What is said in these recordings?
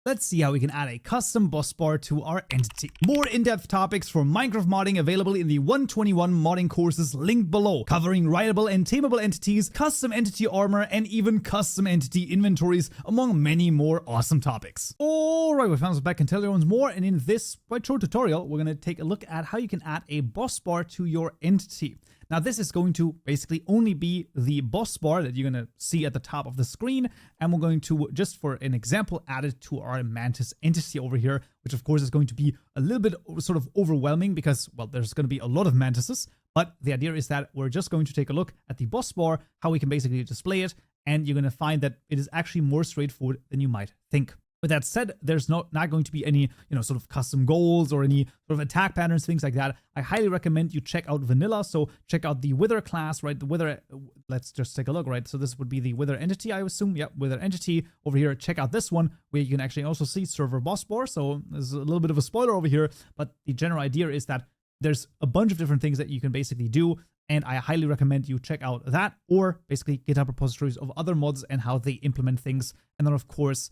Let's see how we can add a custom boss bar to our entity. More in-depth topics for Minecraft modding available in the 121 modding courses linked below, covering rideable and tameable entities, custom entity armor, and even custom entity inventories, among many more awesome topics. Alright, we found us back in Telegrams more, and in this quite short tutorial, we're going to take a look at how you can add a boss bar to your entity. Now, this is going to basically only be the boss bar that you're going to see at the top of the screen, and we're going to, just for an example, add it to our Mantis entity over here, which of course is going to be a little bit sort of overwhelming because, well, there's going to be a lot of Mantises, but the idea is that we're just going to take a look at the boss bar, how we can basically display it, and you're going to find that it is actually more straightforward than you might think. With that said, there's not going to be any, sort of custom goals or any sort of attack patterns, things like that. I highly recommend you check out Vanilla. So check out the Wither class, right? The Wither, let's just take a look, right? So this would be the Wither entity, I assume. Yep, Wither entity over here. Check out this one where you can actually also see server boss bar. So there's a little bit of a spoiler over here, but the general idea is that there's a bunch of different things that you can basically do. And I highly recommend you check out that, or basically GitHub repositories of other mods and how they implement things. And then of course,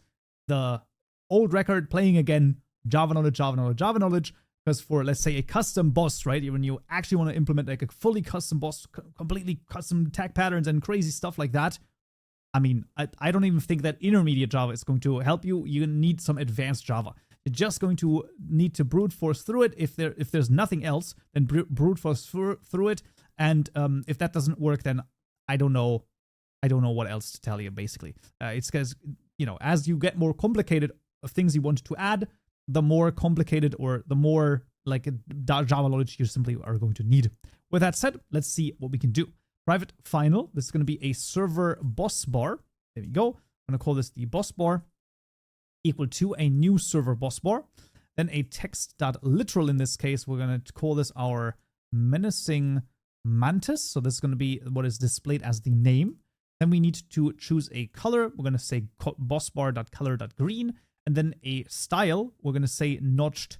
the old record playing again, Java knowledge, Java knowledge, Java knowledge, because for, let's say, a custom boss, right, when you actually want to implement like a fully custom boss, completely custom tag patterns and crazy stuff like that, I mean, I don't even think that intermediate Java is going to help you. You need some advanced Java. You're just going to need to brute force through it. If there's nothing else, then brute force through it. And if that doesn't work, then I don't know what else to tell you, basically. It's because, as you get more complicated things you want to add, the more complicated or the more like Java knowledge you simply are going to need. With that said, let's see what we can do. Private final. This is going to be a server boss bar. There we go. I'm going to call this the boss bar equal to a new server boss bar. Then a text.literal in this case. We're going to call this our menacing mantis. So this is going to be what is displayed as the name. Then we need to choose a color. We're going to say bossbar.color.green. And then a style, we're going to say notched.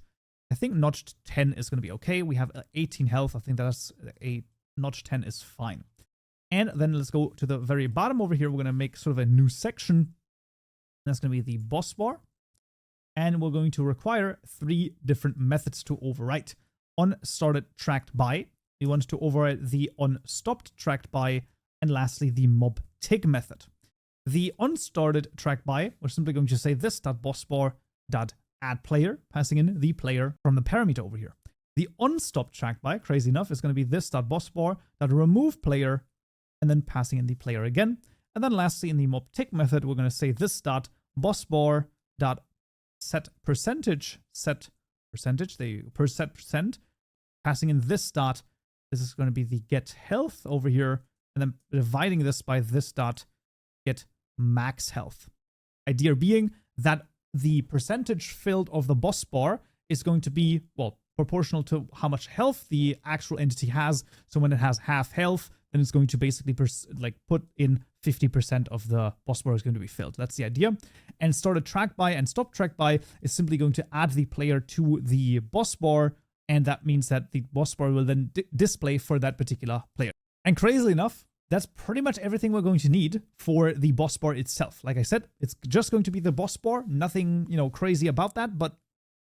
I think notched 10 is going to be okay. We have 18 health. I think that's a notch 10 is fine. And then let's go to the very bottom over here. We're going to make sort of a new section. That's going to be the boss bar. And we're going to require 3 different methods to overwrite. OnStarted tracked by. We want to override the onStopped tracked by. And lastly, the mobTig method. The onStarted track by, we're simply going to say this.bossbar.addPlayer, passing in the player from the parameter over here. The onStop track by, crazy enough, is going to be this.bossbar.removePlayer, and then passing in the player again. And then lastly, in the mobTig method, we're going to say this.bossbar.setPercentage, the %, passing in this is going to be the getHealth over here, and then dividing this by this.get max health. Idea being that the percentage filled of the boss bar is going to be, well, proportional to how much health the actual entity has. So when it has half health, then it's going to basically put in 50% of the boss bar is going to be filled. That's the idea. And started track by and stop track by is simply going to add the player to the boss bar, and that means that the boss bar will then display for that particular player. And crazily enough, that's pretty much everything we're going to need for the boss bar itself. Like I said, it's just going to be the boss bar. Nothing, crazy about that, but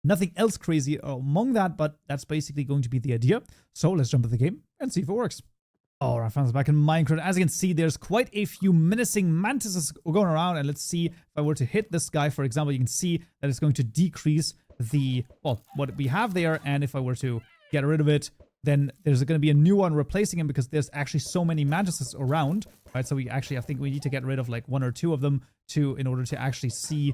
nothing else crazy among that, but that's basically going to be the idea. So let's jump into the game and see if it works. All right, friends, back in Minecraft. As you can see, there's quite a few menacing mantises going around, and let's see if I were to hit this guy, for example, you can see that it's going to decrease the, well, what we have there, and if I were to get rid of it, then there's going to be a new one replacing him because there's actually so many mantises around, right? So I think we need to get rid of like 1 or 2 of them in order to actually see,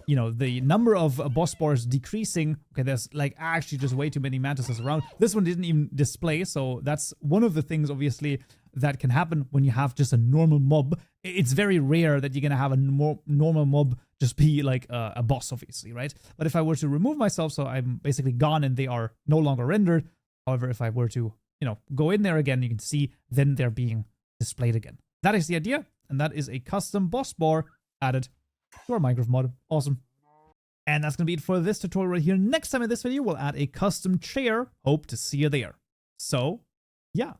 the number of boss bars decreasing. Okay, there's like actually just way too many mantises around. This one didn't even display, so that's one of the things, obviously, that can happen when you have just a normal mob. It's very rare that you're going to have a normal mob just be like a boss, obviously, right? But if I were to remove myself, so I'm basically gone and they are no longer rendered. However, if I were to, go in there again, you can see then they're being displayed again. That is the idea, and that is a custom boss bar added to our Minecraft mod. Awesome. And that's going to be it for this tutorial right here. Next time in this video, we'll add a custom chair. Hope to see you there. So, yeah.